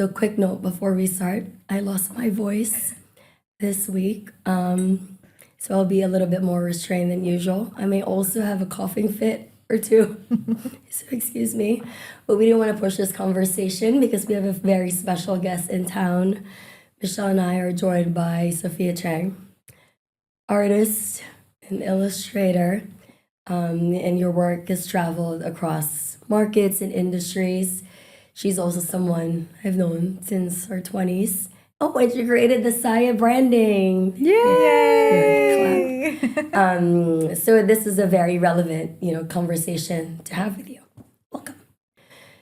So, quick note before we start, I lost my voice this week. So, I'll be a little bit more restrained than usual. I may also have a coughing fit or two. So, excuse me. But we didn't want to push this conversation because we have a very special guest in town. Michelle and I are joined by Sophia Chang, artist and illustrator. And your work has traveled across markets and industries. She's also someone I've known since her 20s. Oh, and she created the Saya branding. Yay! So this is a very relevant, conversation to have with you. Welcome.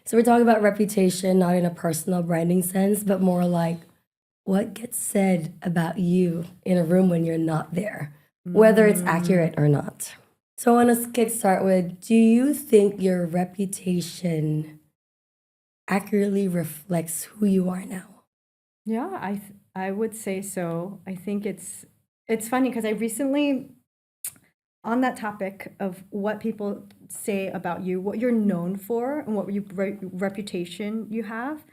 So we're talking about reputation, not in a personal branding sense, but more like what gets said about you in a room when you're not there, whether it's accurate or not. So I want to kickstart with, do you think your reputation accurately reflects who you are now? Yeah, I would say so. I think it's funny because I recently, on that topic of what people say about you, what you're known for, and what reputation you have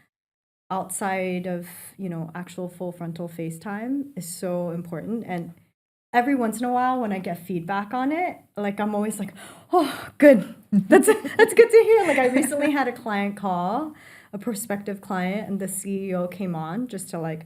outside of actual full frontal FaceTime is so important. And every once in a while, when I get feedback on it, like I'm always like, oh, good, that's good to hear. Like I recently had a client call, a prospective client, and the CEO came on just to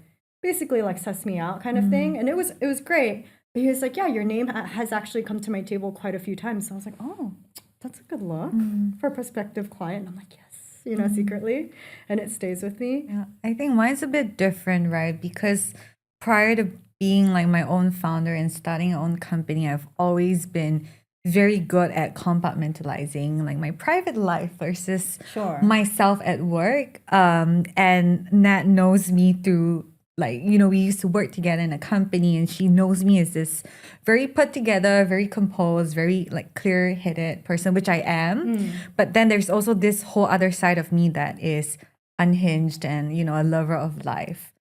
basically suss me out kind of thing, and it was great. But he was like, yeah, your name has actually come to my table quite a few times. So I was like, oh, that's a good look for a prospective client. And I'm like, yes, secretly, and it stays with me. Yeah, I think mine's a bit different, right? Because prior to being like my own founder and starting our own company, I've always been very good at compartmentalizing like my private life versus myself at work. And Nat knows me through we used to work together in a company, and she knows me as this very put together, very composed, very clear-headed person, which I am. But then there's also this whole other side of me that is unhinged and, a lover of life.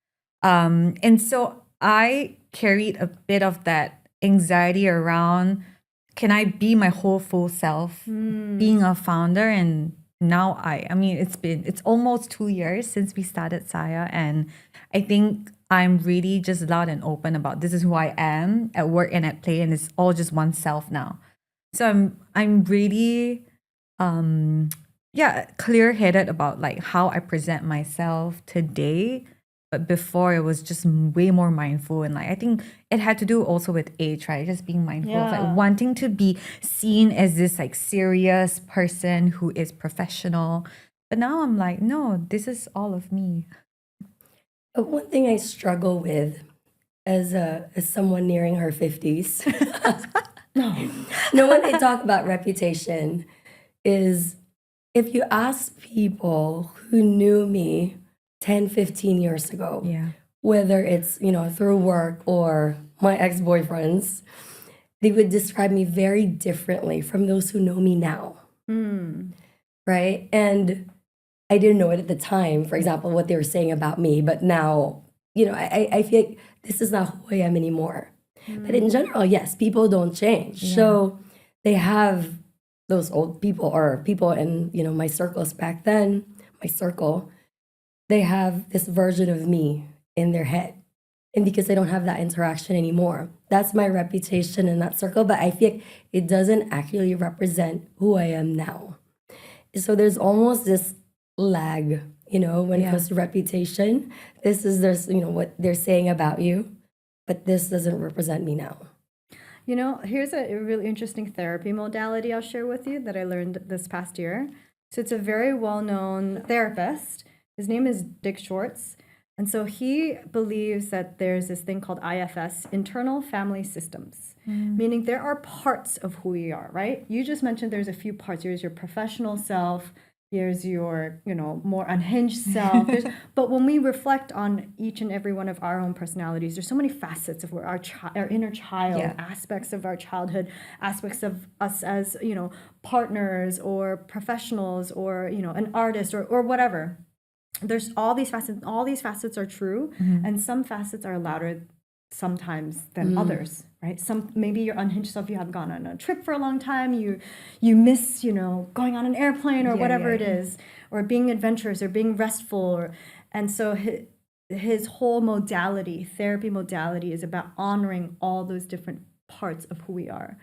And so I carried a bit of that anxiety around, can I be my whole full self being a founder? And now it's almost 2 years since we started Saya, and I think I'm really just loud and open about this is who I am at work and at play, and it's all just oneself now. So I'm really clear-headed about how I present myself today. But before, it was just way more mindful. And I think it had to do also with age, right? Just being mindful of wanting to be seen as this serious person who is professional. But now I'm like, no, this is all of me. But one thing I struggle with as someone nearing her 50s, when they talk about reputation, is if you ask people who knew me 10, 15 years ago, whether it's, through work or my ex-boyfriends, they would describe me very differently from those who know me now. Right? And I didn't know it at the time, for example, what they were saying about me. But now, I feel like this is not who I am anymore. But in general, yes, people don't change. Yeah. So they have those old people or people in, my circles back then, they have this version of me in their head. And because they don't have that interaction anymore, that's my reputation in that circle. But I feel like it doesn't actually represent who I am now. So there's almost this lag, when it comes to reputation. There's what they're saying about you, but this doesn't represent me now. Here's a really interesting therapy modality I'll share with you that I learned this past year. So it's a very well-known therapist. His name is Dick Schwartz. And so he believes that there's this thing called IFS, internal family systems, meaning there are parts of who we are, right? You just mentioned there's a few parts. There's your professional self, there's your, more unhinged self. But when we reflect on each and every one of our own personalities, there's so many facets of our inner child, aspects of our childhood, aspects of us as, partners or professionals or, an artist or whatever. There's all these facets are true, and some facets are louder sometimes than others, right? Maybe your unhinged self, you haven't gone on a trip for a long time, you miss, going on an airplane or whatever it is, or being adventurous or being restful, And so his whole therapy modality, is about honoring all those different parts of who we are.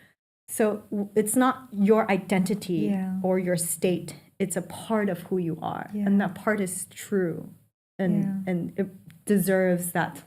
So it's not your identity or your state. It's a part of who you are. Yeah. And that part is true. And it deserves that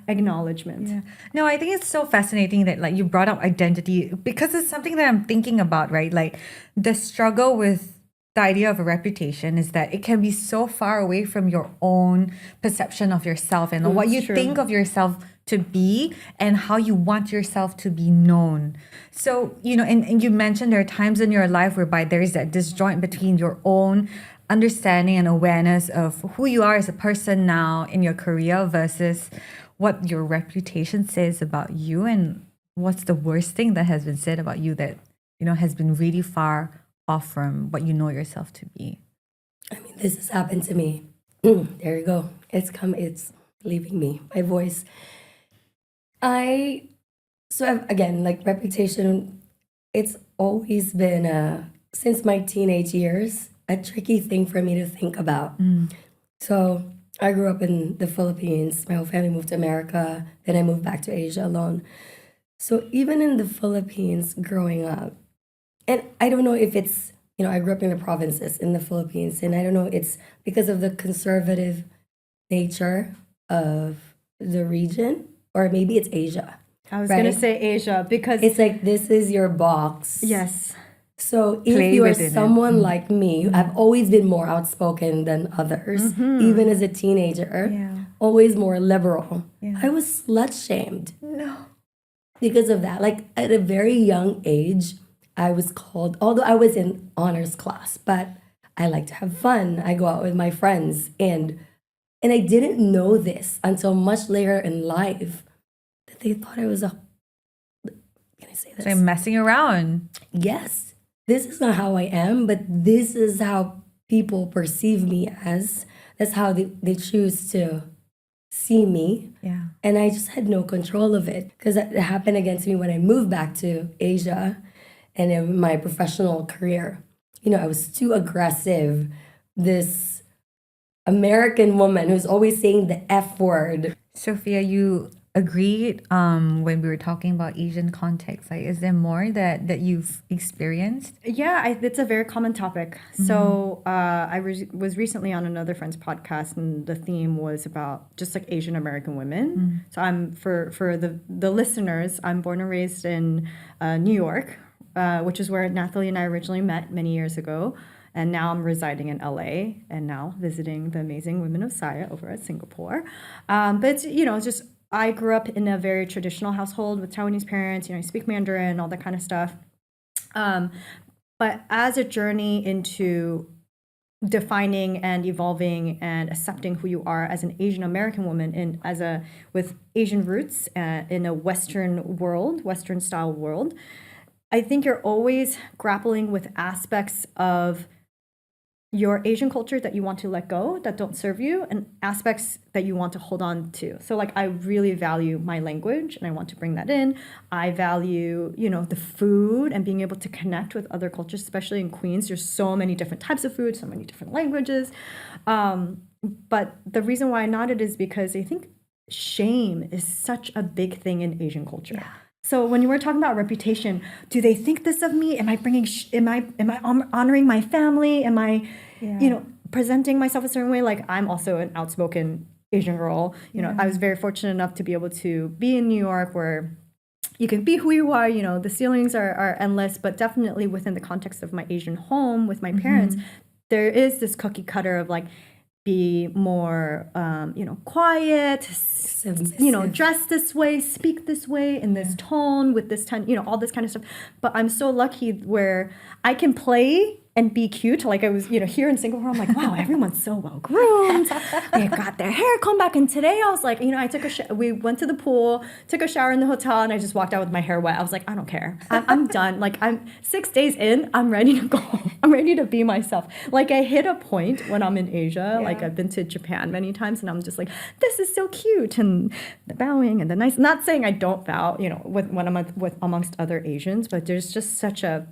acknowledgement. Yeah. No, I think it's so fascinating that like you brought up identity, because it's something that I'm thinking about, right? Like the struggle with the idea of a reputation is that it can be so far away from your own perception of yourself and what you think of yourself to be and how you want yourself to be known. So, and you mentioned there are times in your life whereby there is that disjoint between your own understanding and awareness of who you are as a person now in your career versus what your reputation says about you, and what's the worst thing that has been said about you that, has been really far off from what you know yourself to be. I mean, this has happened to me. There you go. It's leaving me, my voice. Again, like reputation, it's always been, since my teenage years, a tricky thing for me to think about. So I grew up in the Philippines. My whole family moved to America. Then I moved back to Asia alone. So even in the Philippines growing up, and I don't know if it's, I grew up in the provinces in the Philippines, and I don't know, it's because of the conservative nature of the region, or maybe it's Asia. I was going to say Asia because it's like, this is your box. Yes. So if you are someone like me, I've always been more outspoken than others, even as a teenager, always more liberal. I was slut-shamed. No. Because of that. Like at a very young age, I was called, although I was in honors class, but I like to have fun. I go out with my friends. And I didn't know this until much later in life, that they thought I was can I say this? So I'm messing around. Yes. This is not how I am, but this is how people perceive me as. That's how they choose to see me. Yeah. And I just had no control of it, because it happened against me when I moved back to Asia and in my professional career. I was too aggressive. This American woman who's always saying the F word. Sophia, you agreed when we were talking about Asian context. Like, is there more that you've experienced? Yeah, it's a very common topic. So I was recently on another friend's podcast, and the theme was about just like Asian American women. So I'm for the listeners, I'm born and raised in New York, which is where Nathalie and I originally met many years ago. And now I'm residing in LA and now visiting the amazing women of Saya over at Singapore. But it's, it's just, I grew up in a very traditional household with Taiwanese parents. I speak Mandarin, all that kind of stuff. But as a journey into defining and evolving and accepting who you are as an Asian American woman with Asian roots in a Western style world, I think you're always grappling with aspects of your Asian culture that you want to let go, that don't serve you, and aspects that you want to hold on to. So like, I really value my language and I want to bring that in. I value, the food and being able to connect with other cultures, especially in Queens. There's so many different types of food, so many different languages. But the reason why I nodded is because I think shame is such a big thing in Asian culture. Yeah. So when you were talking about reputation, do they think this of me? Am I am I honoring my family? Am I, presenting myself a certain way? Like, I'm also an outspoken Asian girl. I was very fortunate enough to be able to be in New York, where you can be who you are. The ceilings are endless, but definitely within the context of my Asian home with my parents, there is this cookie cutter of like, be more, quiet, dress this way, speak this way, in this tone, with this tone, all this kind of stuff. But I'm so lucky where I can play and be cute. Like I was, here in Singapore, I'm like, wow, everyone's so well groomed. They've got their hair combed back. And today I was like, I took we went to the pool, took a shower in the hotel, and I just walked out with my hair wet. I was like, I don't care. I'm done. Like, I'm 6 days in, I'm ready to go. I'm ready to be myself. Like, I hit a point when I'm in Asia. Yeah. Like, I've been to Japan many times, and I'm just like, this is so cute. And the bowing and the nice, not saying I don't bow, when I'm amongst other Asians, but there's just such a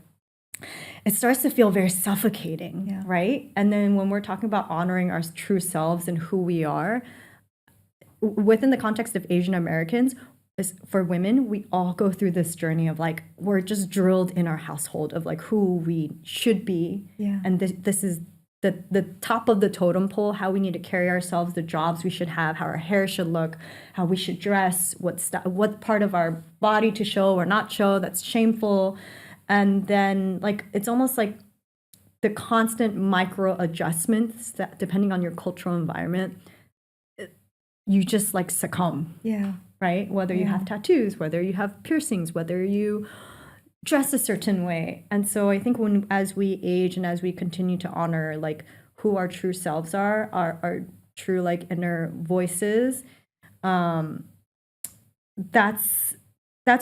it starts to feel very suffocating, right? And then when we're talking about honoring our true selves and who we are, within the context of Asian Americans, for women, we all go through this journey of like, we're just drilled in our household of like who we should be. Yeah. And this is the top of the totem pole, how we need to carry ourselves, the jobs we should have, how our hair should look, how we should dress, what part of our body to show or not show that's shameful. And then like, it's almost like the constant micro adjustments that depending on your cultural environment, you just like succumb. Yeah. Right? Whether you have tattoos, whether you have piercings, whether you dress a certain way. And so I think as we age and as we continue to honor like who our true selves are, our true like inner voices, that's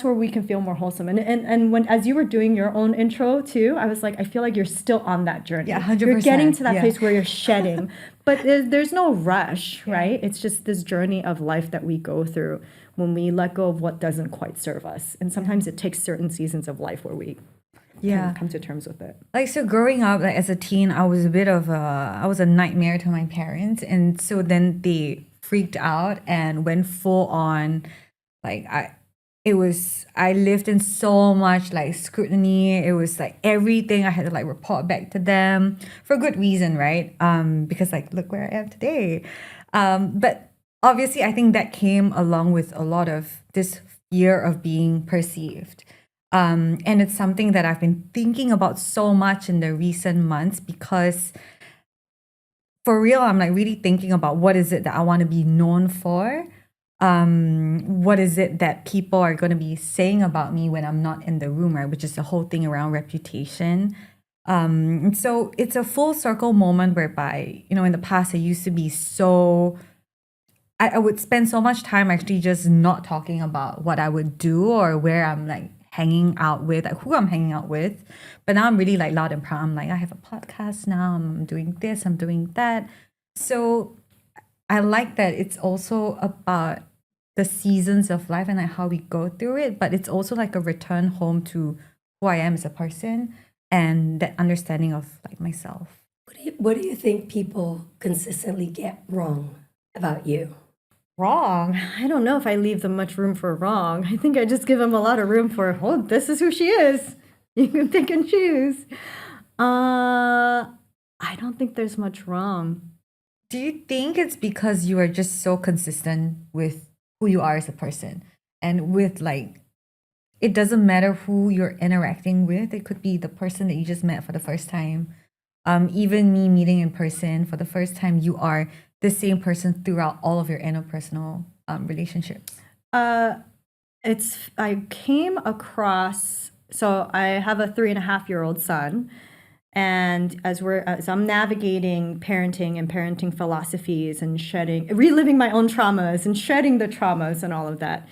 where we can feel more wholesome. And when, as you were doing your own intro too, I was like, I feel like you're still on that journey. Yeah, 100%. You're getting to that place where you're shedding, but there's no rush, right? It's just this journey of life that we go through when we let go of what doesn't quite serve us. And sometimes it takes certain seasons of life where we can come to terms with it. Like, so growing up, like as a teen, I was a nightmare to my parents. And so then they freaked out and went full on, like, I lived in so much like scrutiny. It was like everything I had to like report back to them for good reason, right? Because like, look where I am today. But obviously I think that came along with a lot of this fear of being perceived. And it's something that I've been thinking about so much in the recent months because for real, I'm like really thinking about what is it that I want to be known for? What is it that people are going to be saying about me when I'm not in the room, right? Which is the whole thing around reputation. So it's a full circle moment whereby, in the past, I used to be I would spend so much time actually just not talking about what I would do or where I'm like hanging out with, like who I'm hanging out with. But now I'm really like loud and proud. I'm like, I have a podcast now. I'm doing this, I'm doing that. So I like that it's also about the seasons of life and like how we go through it, but it's also like a return home to who I am as a person and that understanding of like myself. What do you think people consistently get wrong about you? Wrong? I don't know if I leave them much room for wrong. I think I just give them a lot of room for, oh, this is who she is. You can pick and choose. I don't think there's much wrong. Do you think it's because you are just so consistent with who you are as a person and with like, it doesn't matter who you're interacting with. It could be the person that you just met for the first time. Even me meeting in person for the first time, you are the same person throughout all of your interpersonal relationships. I came across, so I have a 3.5-year-old son. And as I'm navigating parenting and parenting philosophies and reliving my own traumas and shedding the traumas and all of that,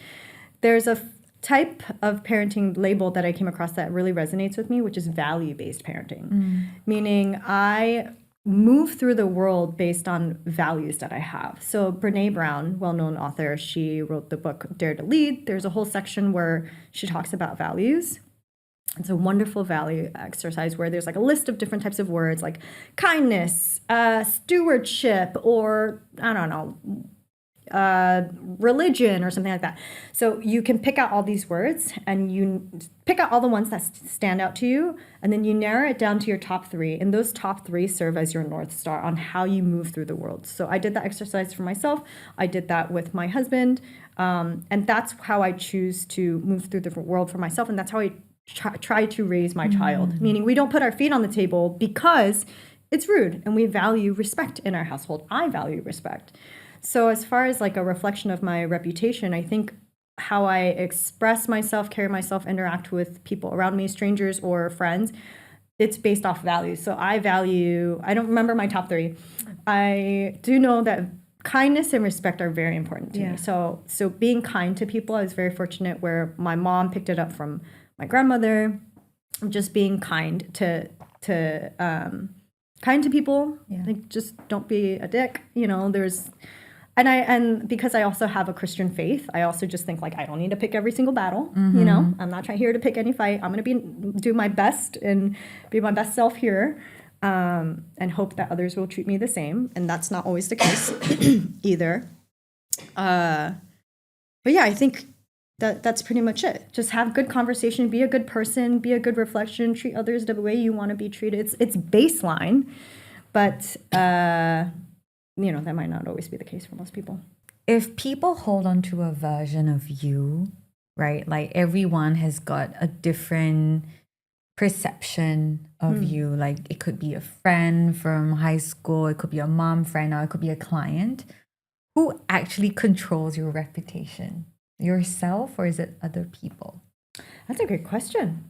there's a type of parenting label that I came across that really resonates with me, which is value-based parenting. Meaning I move through the world based on values that I have. So Brene Brown, well-known author, she wrote the book Dare to Lead. There's a whole section where she talks about values. It's a wonderful value exercise where there's like a list of different types of words like kindness, stewardship, or I don't know, religion or something like that. So you can pick out all these words and you pick out all the ones that stand out to you, and then you narrow it down to your top 3. And those top 3 serve as your North Star on how you move through the world. So I did that exercise for myself. I did that with my husband. And that's how I choose to move through the world for myself. And that's how I try to raise my child, meaning we don't put our feet on the table because it's rude, and we value respect in our household. I value respect. So as far as like a reflection of my reputation, I think how I express myself, carry myself, interact with people around me, strangers or friends, it's based off values. So I don't remember my top 3. I do know that kindness and respect are very important to me. So being kind to people, I was very fortunate where my mom picked it up from my grandmother, just being kind to people. Like, just don't be a dick. There's and because I also have a Christian faith, I also just think like I don't need to pick every single battle. You know, I'm not here to pick any fight. I'm gonna do my best and be my best self here, and hope that others will treat me the same. And that's not always the case either. But yeah, I think that's pretty much it. Just have good conversation, be a good person, be a good reflection, treat others the way you want to be treated. It's baseline, but you know, that might not always be the case for most people. If people hold on to a version of you, right? Like everyone has got a different perception of you. Like it could be a friend from high school, it could be a mom friend, or it could be a client. Who actually controls your reputation? Yourself, or is it other people? That's a great question.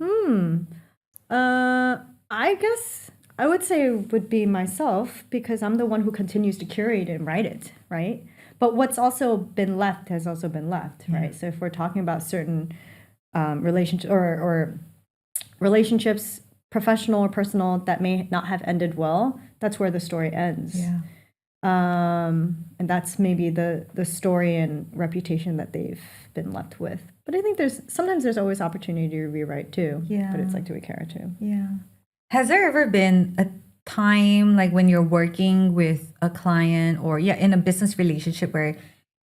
I guess I would say it would be myself, because I'm the one who continues to curate and write it, right? But what's also been left has also been left, right? So if we're talking about certain relationships or relationships, professional or personal, that may not have ended well, that's where the story ends. Yeah. And that's maybe the story and reputation that they've been left with. But I think sometimes there's always opportunity to rewrite too. Yeah. But it's like, do we care to? Yeah. Has there ever been a time like when you're working with a client or in a business relationship where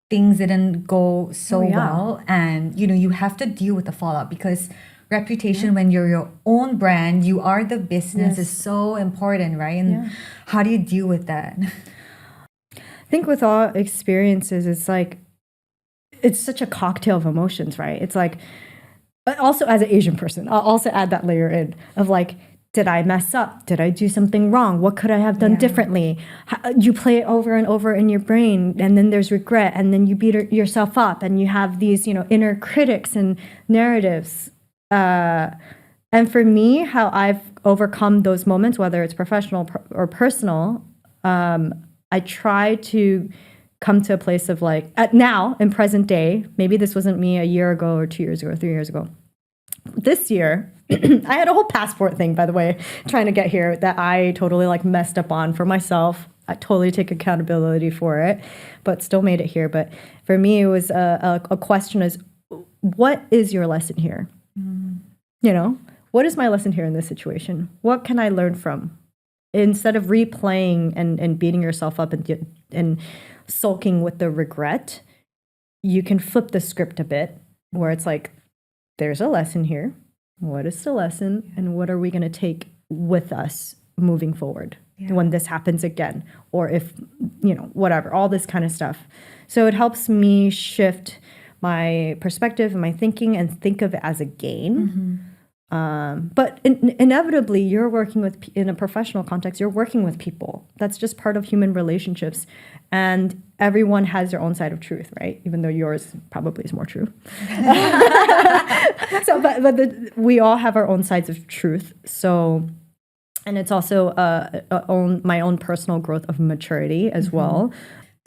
things didn't go so well, and you have to deal with the fallout, because reputation when you're your own brand, you are the business, is so important, right? And how do you deal with that? I think with all experiences, it's like, it's such a cocktail of emotions, right? It's like, but also as an Asian person, I'll also add that layer in of like, did I mess up? Did I do something wrong? What could I have done differently? You play it over and over in your brain, and then there's regret, and then you beat yourself up, and you have these, inner critics and narratives. And for me, how I've overcome those moments, whether it's professional or personal, I try to come to a place of like, now in present day, maybe this wasn't me a year ago or 2 years ago or 3 years ago. This year, I had a whole passport thing, by the way, trying to get here that I totally like messed up on for myself. I totally take accountability for it, but still made it here. But for me, it was a question is, what is your lesson here? What is my lesson here in this situation? What can I learn from? Instead of replaying and beating yourself up and sulking with the regret, you can flip the script a bit where it's like, there's a lesson here. What is the lesson? And what are we going to take with us moving forward when this happens again? Or if, whatever, all this kind of stuff. So it helps me shift my perspective and my thinking and think of it as a gain. But inevitably, you're working in a professional context, you're working with people. That's just part of human relationships. And everyone has their own side of truth, right? Even though yours probably is more true. We all have our own sides of truth. So, and it's also my own personal growth of maturity as well.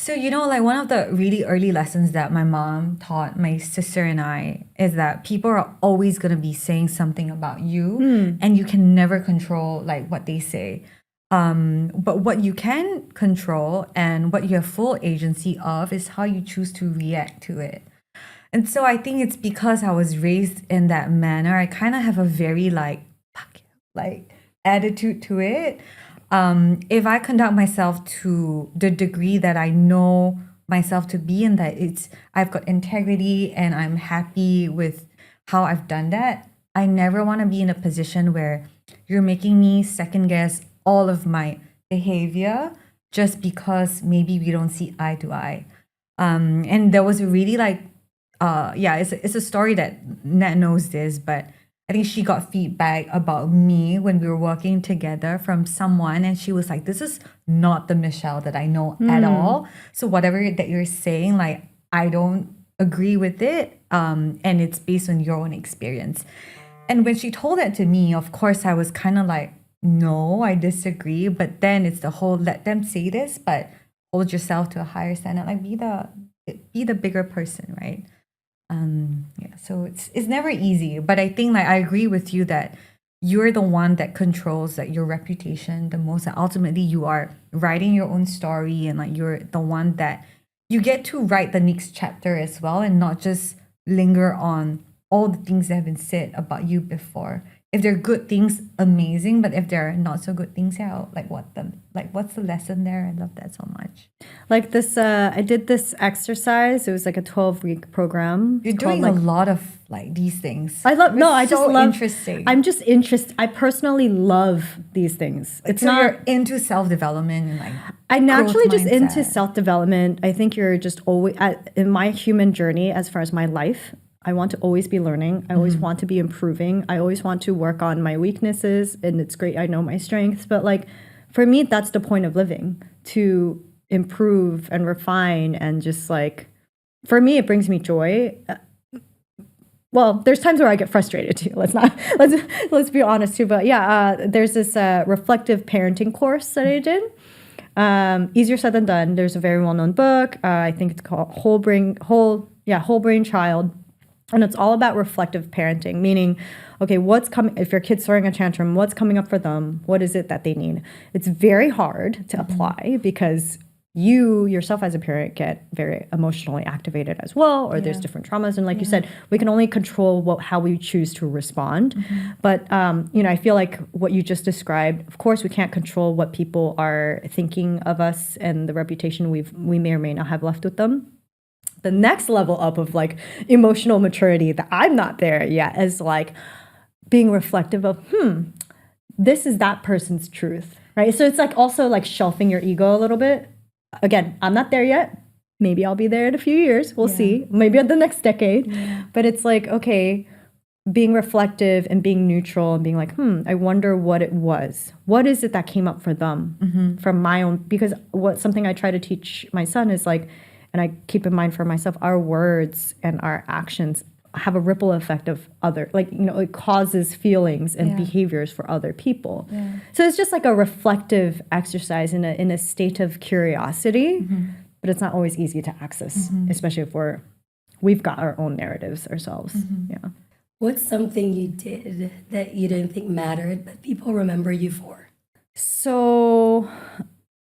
So, like one of the really early lessons that my mom taught my sister and I is that people are always going to be saying something about you, and you can never control like what they say. But what you can control and what you have full agency of is how you choose to react to it. And so I think it's because I was raised in that manner. I kind of have a very attitude to it. If I conduct myself to the degree that I know myself to be, and that I've got integrity and I'm happy with how I've done that, I never want to be in a position where you're making me second guess all of my behavior just because maybe we don't see eye to eye. And there was a really it's a story that Nat knows this, but I think she got feedback about me when we were working together from someone, and she was like, this is not the Michelle that I know at all. So whatever that you're saying, like, I don't agree with it. And it's based on your own experience. And when she told that to me, of course, I was kind of like, no, I disagree. But then it's the whole, let them say this, but hold yourself to a higher standard, like be the bigger person, right? So it's never easy, but I think I agree with you that you're the one that controls your reputation the most. And ultimately, you are writing your own story, and you're the one that you get to write the next chapter as well and not just linger on all the things that have been said about you before. If they're good things, amazing. But if there are not so good things, what's the lesson there? I love that so much. Like this, I did this exercise. It was like a 12-week program. You're doing a lot of like these things. I love. No, I just love. Interesting. I'm just interested. I personally love these things. It's so not you're into self-development and like. I naturally just into self-development. I think you're just always in my human journey as far as my life. I want to always be learning. I always want to be improving. I always want to work on my weaknesses, and it's great. I know my strengths, but like for me, that's the point of living, to improve and refine, and just like for me, it brings me joy. Well, there's times where I get frustrated too. Let's be honest too. But yeah, there's this reflective parenting course that I did. Easier said than done. There's a very well-known book. I think it's called Whole Brain Child. And it's all about reflective parenting, meaning, okay, what's coming, if your kid's throwing a tantrum, what's coming up for them? What is it that they need? It's very hard to apply because you yourself as a parent get very emotionally activated as well, or there's different traumas. And like you said, we can only control how we choose to respond. But, I feel like what you just described, of course, we can't control what people are thinking of us and the reputation we may or may not have left with them. The next level up of like emotional maturity that I'm not there yet is like being reflective of, this is that person's truth, right? So it's like also like shelving your ego a little bit. Again, I'm not there yet. Maybe I'll be there in a few years. We'll see. Maybe in the next decade. Yeah. But it's like, okay, being reflective and being neutral and being like, I wonder what it was. What is it that came up for them from my own? Because something I try to teach my son is like, and I keep in mind for myself, our words and our actions have a ripple effect of it causes feelings and behaviors for other people. Yeah. So it's just like a reflective exercise in a state of curiosity, but it's not always easy to access, especially if we've got our own narratives ourselves. Yeah. What's something you did that you didn't think mattered, but people remember you for? So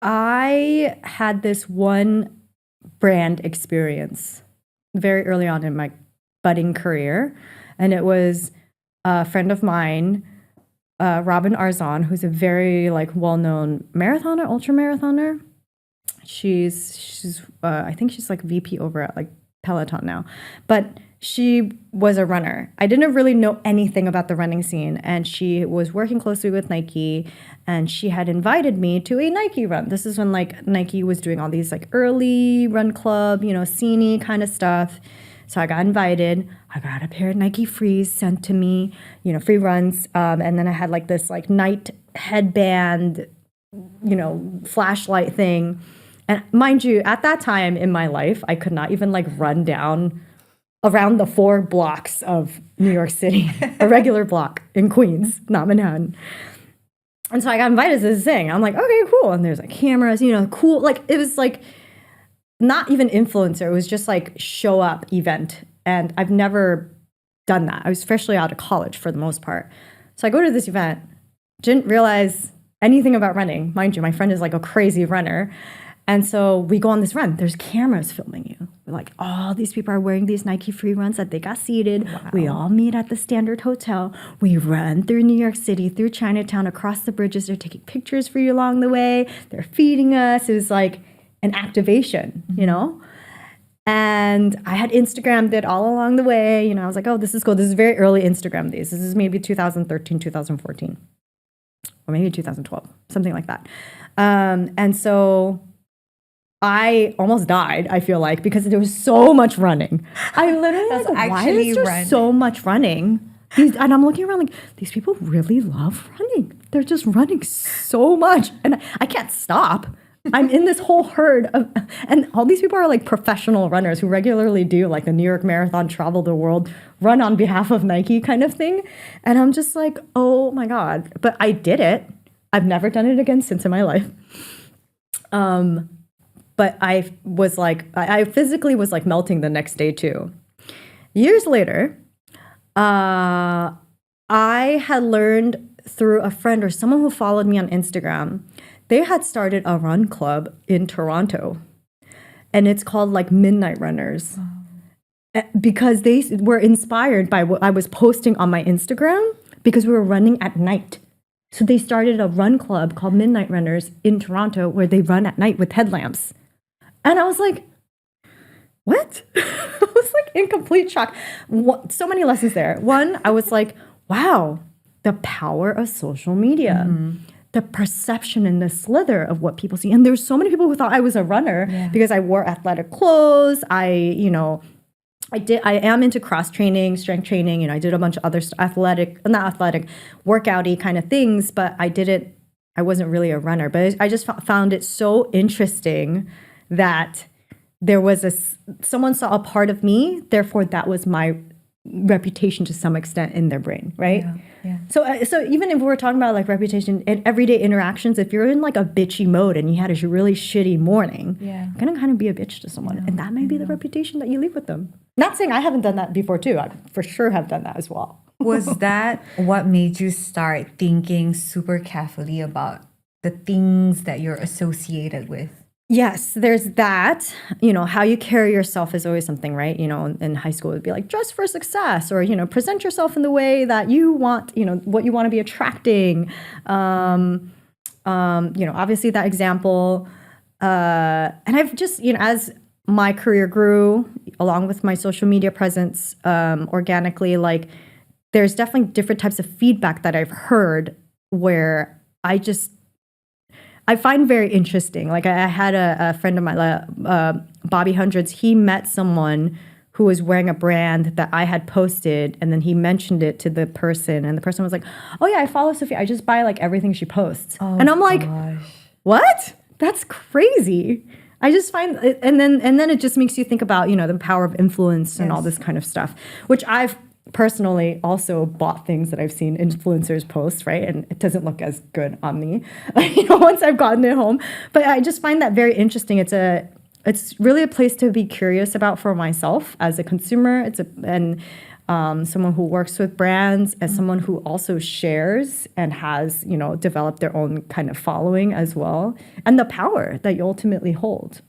I had this one brand experience very early on in my budding career, and it was a friend of mine, Robin Arzon, who's a very like well-known marathoner, ultra marathoner. She's I think she's like VP over at like Peloton now, but she was a runner. I didn't really know anything about the running scene, and she was working closely with Nike, and she had invited me to a Nike run. This is when like Nike was doing all these like early run club, scene-y kind of stuff. So I got invited. I got a pair of Nike Frees sent to me, free runs. And then I had like this like night headband, flashlight thing. And mind you, at that time in my life, I could not even like run down around the 4 blocks of New York City, a regular block in Queens, not Manhattan. And so I got invited to this thing. I'm like, okay, cool. And there's like cameras, cool. Like it was like not even influencer. It was just like show up event. And I've never done that. I was freshly out of college for the most part. So I go to this event, didn't realize anything about running. Mind you, my friend is like a crazy runner. And so we go on this run. There's cameras filming you. We're like, oh, these people are wearing these Nike Free runs that they got seated. Wow. We all meet at the Standard Hotel. We run through New York City, through Chinatown, across the bridges. They're taking pictures for you along the way. They're feeding us. It was like an activation, And I had Instagrammed it all along the way. I was like, oh, this is cool. This is very early Instagram days. This is maybe 2013, 2014. Or maybe 2012, something like that. And so I almost died, I feel like, because there was so much running. I literally like, why is there so much running? And I'm looking around like, these people really love running. They're just running so much. And I can't stop. I'm in this whole herd and all these people are like professional runners who regularly do like the New York Marathon, travel the world, run on behalf of Nike kind of thing. And I'm just like, oh my God. But I did it. I've never done it again since in my life. But I was like, I physically was like melting the next day too. Years later, I had learned through a friend or someone who followed me on Instagram, they had started a run club in Toronto. and it's called like Midnight Runners. Because they were inspired by what I was posting on my Instagram because we were running at night. So they started a run club called Midnight Runners in Toronto where they run at night with headlamps. And I was like, what? I was like in complete shock. So many lessons there. One, I was like, wow, the power of social media. The perception and the slither of what people see. And there's so many people who thought I was a runner because I wore athletic clothes. I am into cross training, strength training, I did a bunch of other not athletic, workouty kind of things, but I wasn't really a runner. But I just found it so interesting that there was someone saw a part of me, therefore that was my reputation to some extent in their brain, right? So even if we're talking about like reputation in everyday interactions, if you're in like a bitchy mode and you had a really shitty morning, you're gonna kind of be a bitch to someone, and that may be the reputation that you leave with them. Not saying I haven't done that before too. I for sure have done that as well. Was that what made you start thinking super carefully about the things that you're associated with? Yes, there's that. How you carry yourself is always something, right? In high school, it would be like dress for success, or, present yourself in the way that you want, what you want to be attracting. Obviously that example. And I've just, as my career grew, along with my social media presence, organically, like there's definitely different types of feedback that I've heard where I find very interesting. Like I had a friend of mine, Bobby Hundreds, he met someone who was wearing a brand that I had posted, and then he mentioned it to the person, and the person was like, oh yeah, I follow Sophia. I just buy like everything she posts. And I'm like, what? That's crazy. I just find it, and then it just makes you think about, the power of influence and all this kind of stuff, which I've personally also bought things that I've seen influencers post, right? And it doesn't look as good on me, once I've gotten it home. But I just find that very interesting. It's really a place to be curious about for myself as a consumer. And someone who works with brands, as someone who also shares and has, developed their own kind of following as well, and the power that you ultimately hold.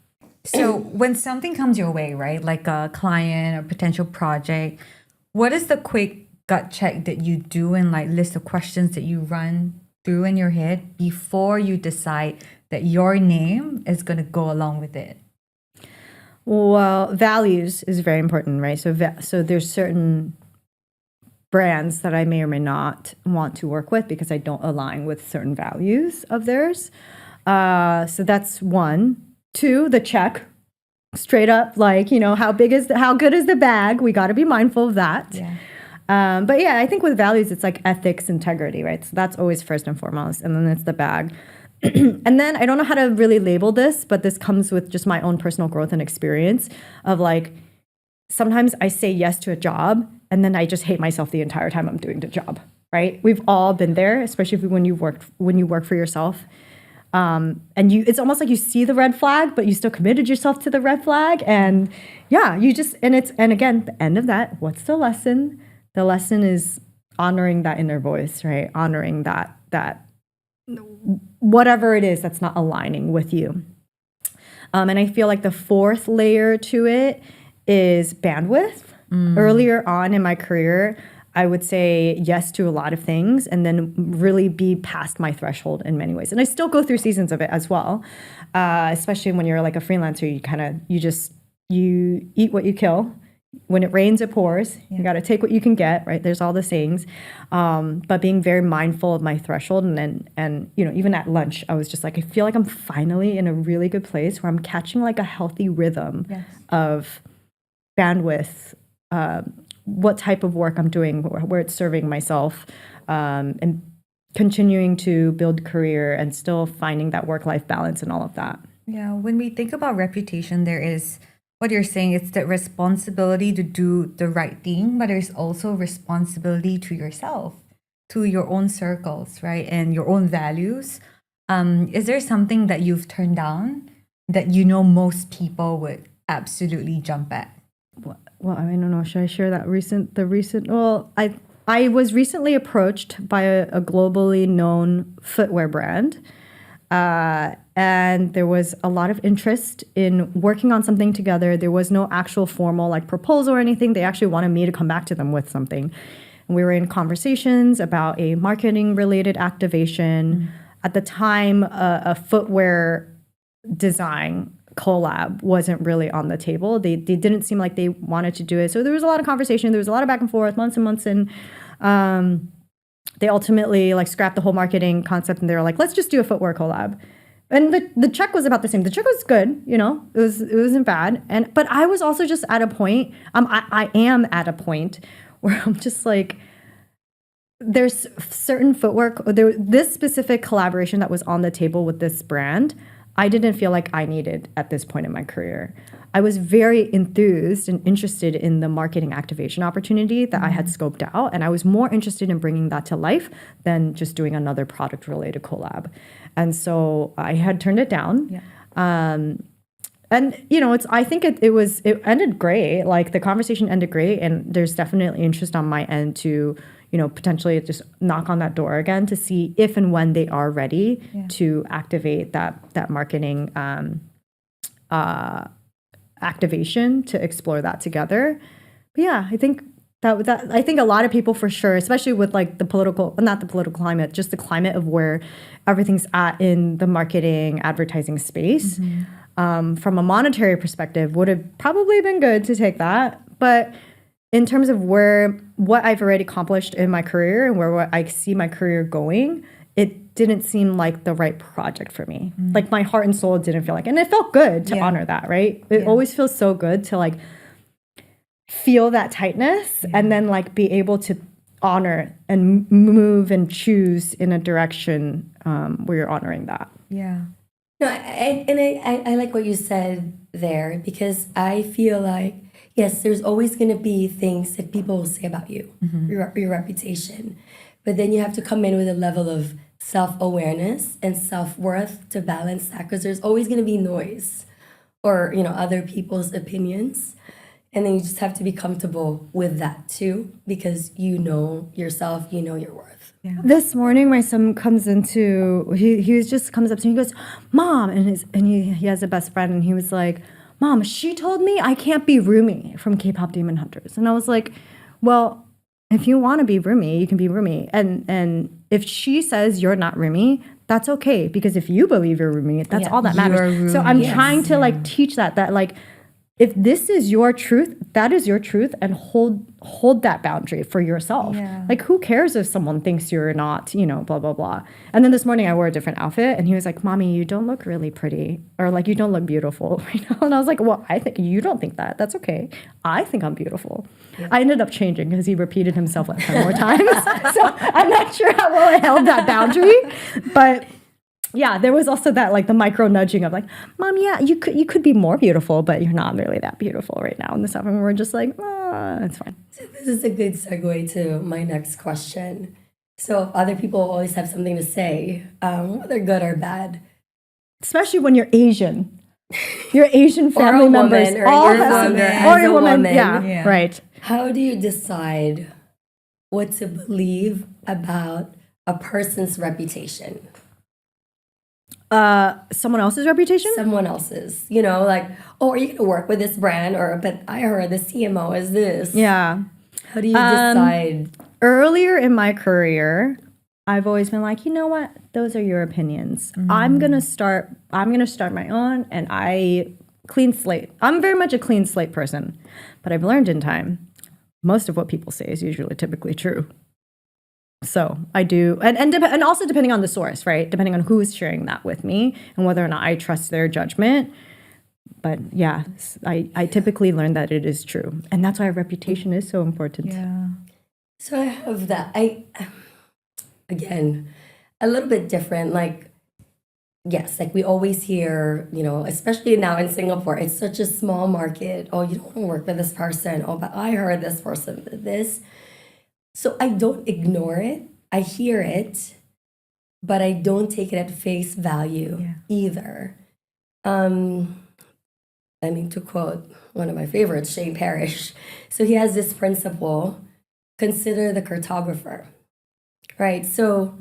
So when something comes your way, right, like a client or potential project, what is the quick gut check that you do and like list of questions that you run through in your head before you decide that your name is going to go along with it? Well, values is very important, right? So there's certain brands that I may or may not want to work with because I don't align with certain values of theirs. So that's one. Two, the check. Straight up, like, how good is the bag? We got to be mindful of that. But yeah, I think with values, it's like ethics, integrity, right? So that's always first and foremost. And then it's the bag. And then I don't know how to really label this, but this comes with just my own personal growth and experience of like, sometimes I say yes to a job and then I just hate myself the entire time I'm doing the job, right? We've all been there, especially when you work for yourself. And it's almost like you see the red flag, but you still committed yourself to the red flag. And yeah, and again, the end of that, what's the lesson? The lesson is honoring that inner voice, right? Honoring that whatever it is that's not aligning with you. And I feel like the fourth layer to it is bandwidth. Earlier on in my career, I would say yes to a lot of things and then really be past my threshold in many ways. And I still go through seasons of it as well, especially when you're like a freelancer, you eat what you kill. When it rains, it pours. You got to take what you can get, right? There's all the sayings. But being very mindful of my threshold. And even at lunch, I was just like, I feel like I'm finally in a really good place where I'm catching like a healthy rhythm of bandwidth, what type of work I'm doing, where it's serving myself, and continuing to build career and still finding that work-life balance and all of that. Yeah, when we think about reputation, there is what you're saying, it's the responsibility to do the right thing, but there's also responsibility to yourself, to your own circles, right? And your own values. Is there something that you've turned down that most people would absolutely jump at? Well, I don't know. Should I share that Well, I was recently approached by a globally known footwear brand. And and there was a lot of interest in working on something together. There was no actual formal like proposal or anything. They actually wanted me to come back to them with something. And we were in conversations about a marketing related activation. At the time, a footwear design collab wasn't really on the table. They didn't seem like they wanted to do it. So there was a lot of conversation. There was a lot of back and forth, months and months. And they ultimately like scrapped the whole marketing concept, and they were like, let's just do a footwear collab. And the check was about the same. The check was good, you know, it wasn't bad. But I was also just at a point, I am at a point where I'm just like, there's certain footwear, this specific collaboration that was on the table with this brand, I didn't feel like I needed at this point in my career. I was very enthused and interested in the marketing activation opportunity that I had scoped out. And I was more interested in bringing that to life than just doing another product related collab. And so I had turned it down. Yeah. And you know, I think it ended great. Like the conversation ended great, and there's definitely interest on my end to, you know, potentially just knock on that door again to see if and when they are ready to activate that marketing activation, to explore that together. But yeah, I think that I think a lot of people for sure, especially with like not the political climate, just the climate of where everything's at in the marketing advertising space. From a monetary perspective, would have probably been good to take that. But in terms of what I've already accomplished in my career and where I see my career going, it didn't seem like the right project for me. Like my heart and soul didn't feel like, and it felt good to honor that, right? It always feels so good to like feel that tightness and then like be able to honor and move and choose in a direction where you're honoring that. Yeah. No, I like what you said there, because I feel like, yes, there's always going to be things that people will say about you, your reputation. But then you have to come in with a level of self-awareness and self-worth to balance that, because there's always going to be noise or, you know, other people's opinions. And then you just have to be comfortable with that too, because you know yourself, you know your worth. Yeah. This morning, my son comes into, he just comes up to me, he goes, Mom, and he has a best friend, and he was like, Mom, she told me I can't be Rumi from K-pop Demon Hunters. And I was like, well, if you want to be Rumi, you can be Rumi. And if she says you're not Rumi, that's okay, because if you believe you're Rumi, that's all that matters. So I'm trying to like teach that like, if this is your truth, that is your truth, and hold that boundary for yourself. Yeah. Like, who cares if someone thinks you're not, you know, blah, blah, blah. And then this morning I wore a different outfit, and he was like, Mommy, you don't look really pretty, or like, you don't look beautiful right now. And I was like, well, I think you don't think that. That's okay. I think I'm beautiful. Yeah. I ended up changing because he repeated himself like 10 more times. So I'm not sure how well I held that boundary, but yeah, there was also that like the micro nudging of like, Mom, yeah, you could be more beautiful, but you're not really that beautiful right now and stuff. And we're just like, it's fine. So this is a good segue to my next question. So if other people always have something to say, whether good or bad, especially when you're Asian, your Asian family members, or your woman, yeah, right. How do you decide what to believe about a person's reputation? Someone else's reputation? Someone else's. You know, like, oh, are you going to work with this brand? But I heard the CMO is this. Yeah. How do you decide? Earlier in my career, I've always been like, you know what? Those are your opinions. I'm gonna start my own, and clean slate. I'm very much a clean slate person, but I've learned in time, most of what people say is usually typically true. So I do, and also depending on the source, right? Depending on who is sharing that with me and whether or not I trust their judgment. But yeah, I typically learn that it is true, and that's why reputation is so important. Yeah. So I have that. Again, a little bit different. Like, yes, like we always hear, you know, especially now in Singapore, it's such a small market. Oh, you don't want to work with this person. Oh, but I heard this person did this. So I don't ignore it. I hear it, but I don't take it at face value either. I mean, to quote one of my favorites, Shane Parrish. So he has this principle, consider the cartographer, right? So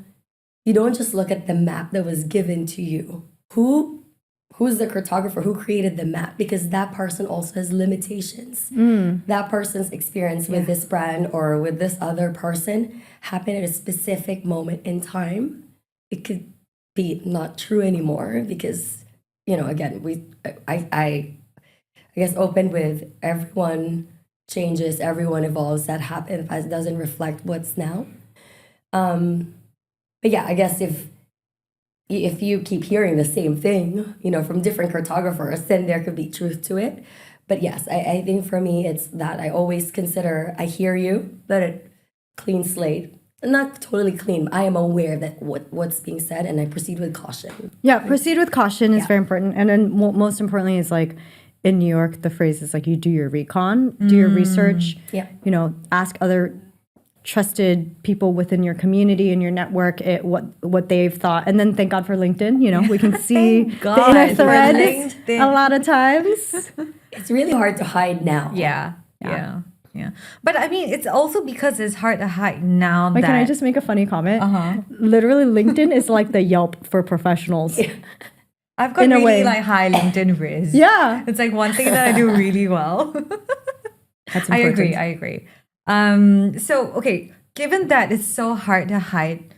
you don't just look at the map that was given to you. who's the cartographer, who created the map, because that person also has limitations. That person's experience with this brand or with this other person happened at a specific moment in time. It could be not true anymore because, again, I guess open with everyone changes, everyone evolves, that happens, that doesn't reflect what's now. But yeah, I guess if you keep hearing the same thing, from different cartographers, then there could be truth to it. But yes, I think for me, it's that I always consider, I hear you, but a clean slate. Not totally clean. I am aware that what's being said, and I proceed with caution. Yeah, proceed with caution is very important. And then most importantly is like, in New York, the phrase is like, you do your recon, do your research, ask other trusted people within your community and your network what they've thought, and then thank God for LinkedIn. We can see the inner threads a lot of times. It's really hard to hide now. Yeah. But I mean, it's also because it's hard to hide now. Can I just make a funny comment? Literally, LinkedIn is like the Yelp for professionals. I've got really like high LinkedIn risk. Yeah, it's like one thing that I do really well. That's I important. agree. So, okay, given that it's so hard to hide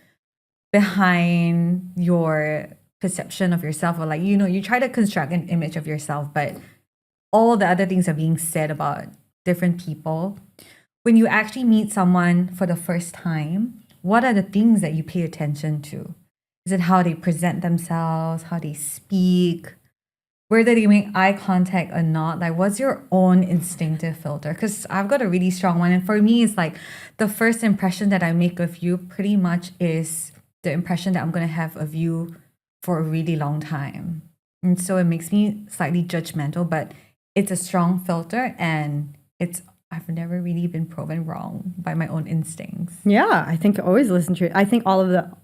behind your perception of yourself, or like, you try to construct an image of yourself, but all the other things are being said about different people. When you actually meet someone for the first time, what are the things that you pay attention to? Is it how they present themselves, how they speak, whether they make eye contact or not? Like, what's your own instinctive filter? Because I've got a really strong one. And for me, it's like the first impression that I make of you pretty much is the impression that I'm going to have of you for a really long time. And so it makes me slightly judgmental, but it's a strong filter, and I've never really been proven wrong by my own instincts. Yeah, I think always listen to it. I think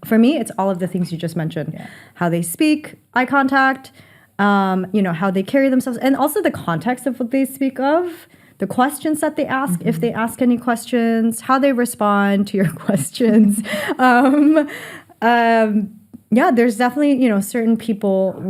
for me, it's all of the things you just mentioned. Yeah. How they speak, eye contact, how they carry themselves, and also the context of what they speak of, the questions that they ask, if they ask any questions, how they respond to your questions. There's definitely, certain people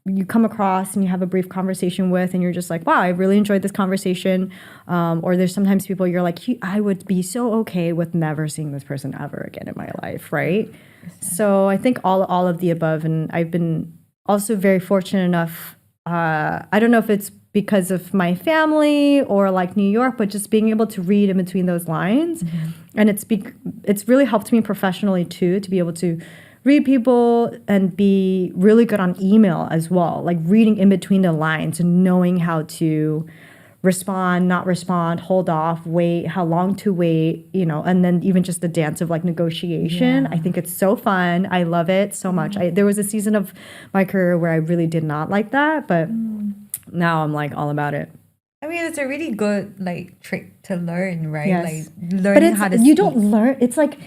you come across and you have a brief conversation with, and you're just like, wow, I really enjoyed this conversation. Or there's sometimes people you're like, I would be so okay with never seeing this person ever again in my life, right? So I think all of the above, and I've been also very fortunate enough, I don't know if it's because of my family or like New York, but just being able to read in between those lines. And it's really helped me professionally too, to be able to read people and be really good on email as well, like reading in between the lines and knowing how to respond, not respond, hold off, wait, how long to wait, and then even just the dance of like negotiation. Yeah. I think it's so fun. I love it so much. There was a season of my career where I really did not like that, but now I'm like all about it. I mean, it's a really good like trick to learn, right? Yes. Like learning how to speak. You don't learn. It's like,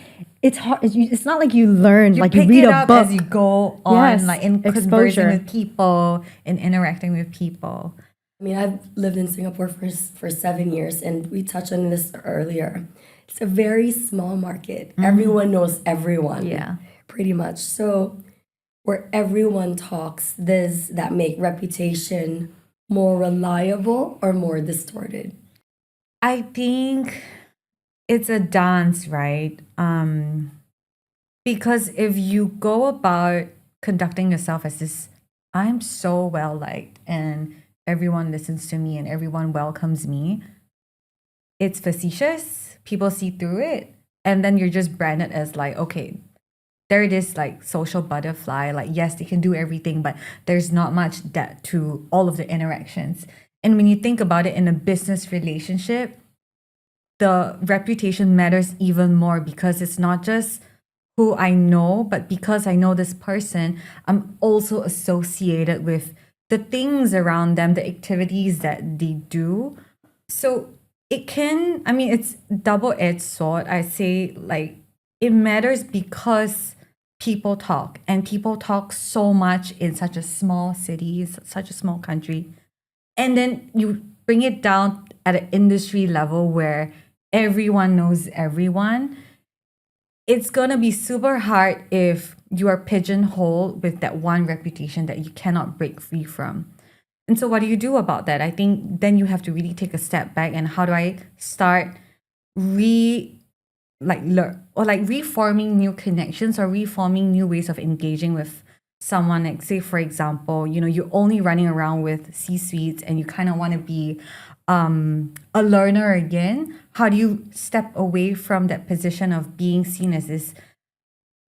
it's hard. It's not like you learn, like you read a book. As you go on, like in conversing with people and interacting with people. I mean, I've lived in Singapore for 7 years, and we touched on this earlier. It's a very small market. Everyone knows everyone. Yeah. Pretty much. So where everyone talks, does that make reputation more reliable or more distorted? I think it's a dance, right? Because if you go about conducting yourself as this, I'm so well liked and everyone listens to me and everyone welcomes me, it's facetious. People see through it. And then you're just branded as like, okay, they're this like social butterfly. Like, yes, they can do everything, but there's not much depth to all of the interactions. And when you think about it in a business relationship, the reputation matters even more, because it's not just who I know, but because I know this person, I'm also associated with the things around them, the activities that they do. So it's double-edged sword. I say like it matters because people talk, and people talk so much in such a small city, such a small country. And then you bring it down at an industry level where everyone knows everyone. it's gonna be super hard if you are pigeonholed with that one reputation that you cannot break free from. And so what do you do about that? I think then you have to really take a step back, and how do I start reforming new connections or reforming new ways of engaging with someone. Like, say for example, you're only running around with C-suites and you kind of want to be a learner again. How do you step away from that position of being seen as this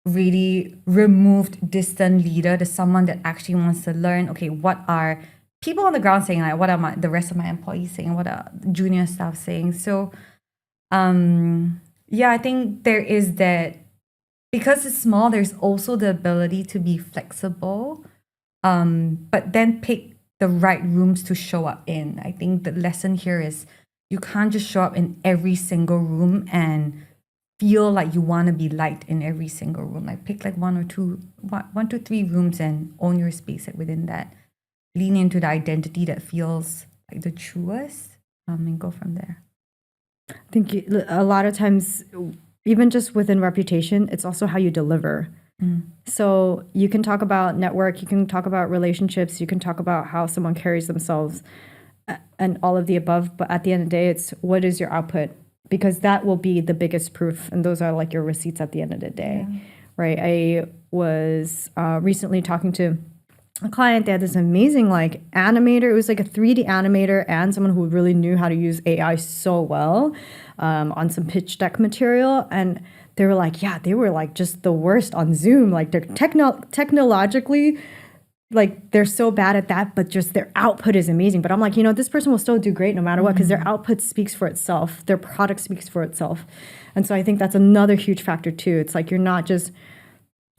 really removed, distant leader to someone that actually wants to learn? Okay, what are people on the ground saying? Like, what are the rest of my employees saying? What are junior staff saying? So I think there is that. Because it's small, there's also the ability to be flexible, but then pick the right rooms to show up in. I think the lesson here is you can't just show up in every single room and feel like you want to be liked in every single room. Like, pick like one to three rooms and own your space within that. Lean into the identity that feels like the truest, and go from there. I think a lot of times, even just within reputation, it's also how you deliver. So you can talk about network, you can talk about relationships, you can talk about how someone carries themselves and all of the above. But at the end of the day, it's what is your output? Because that will be the biggest proof. And those are like your receipts at the end of the day, right? I was recently talking to a client. They had this amazing like animator. It was like a 3D animator and someone who really knew how to use AI so well on some pitch deck material. And they were like, they were like just the worst on Zoom. Like, they're technologically, like, they're so bad at that, but just their output is amazing. But I'm like, this person will still do great no matter what, because their output speaks for itself. Their product speaks for itself. And so I think that's another huge factor too. It's like, you're not just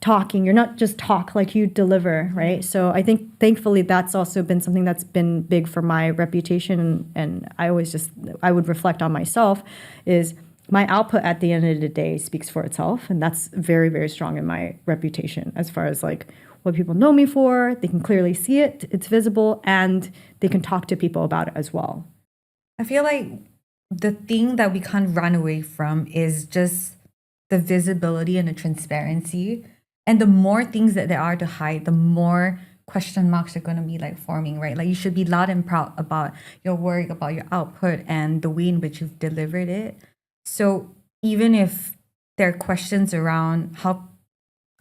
talking, you're not just talk, like, you deliver, right? So I think thankfully that's also been something that's been big for my reputation. And I would reflect on myself is my output at the end of the day speaks for itself. And that's very, very strong in my reputation as far as like what people know me for. They can clearly see it, it's visible, and they can talk to people about it as well. I feel like the thing that we can't run away from is just the visibility and the transparency. And the more things that there are to hide, the more question marks are going to be like forming, right? Like, you should be loud and proud about your work, about your output, and the way in which you've delivered it. So even if there are questions around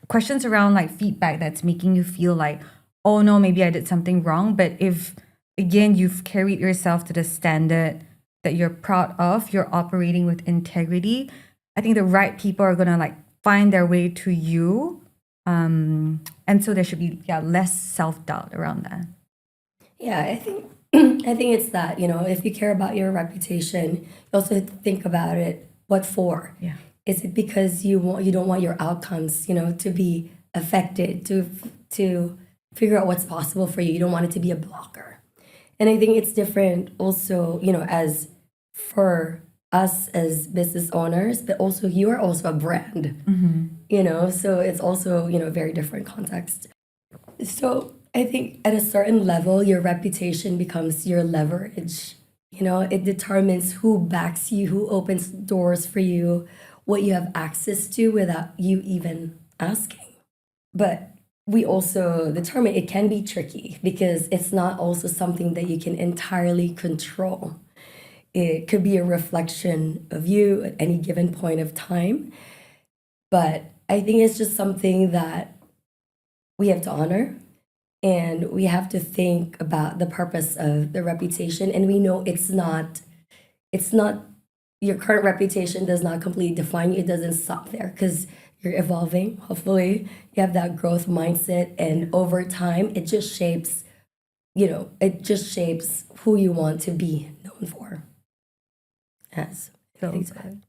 like feedback that's making you feel like, oh no, maybe I did something wrong. But if, again, you've carried yourself to the standard that you're proud of, you're operating with integrity, I think the right people are going to like find their way to you. And so there should be less self-doubt around that. Yeah, I think it's that, if you care about your reputation, you also have to think about it. What for? Yeah. Is it because you don't want your outcomes, to be affected, to figure out what's possible for you? You don't want it to be a blocker. And I think it's different also, as for us as business owners, but also you are also a brand, so it's also, very different context. So I think at a certain level, your reputation becomes your leverage. It determines who backs you, who opens doors for you, what you have access to without you even asking. But we also determine it can be tricky because it's not also something that you can entirely control. It could be a reflection of you at any given point of time. But I think it's just something that we have to honor, and we have to think about the purpose of the reputation. And we know it's not your current reputation does not completely define you. It doesn't stop there because you're evolving. Hopefully you have that growth mindset, and over time it just shapes who you want to be known for. Yes. So good.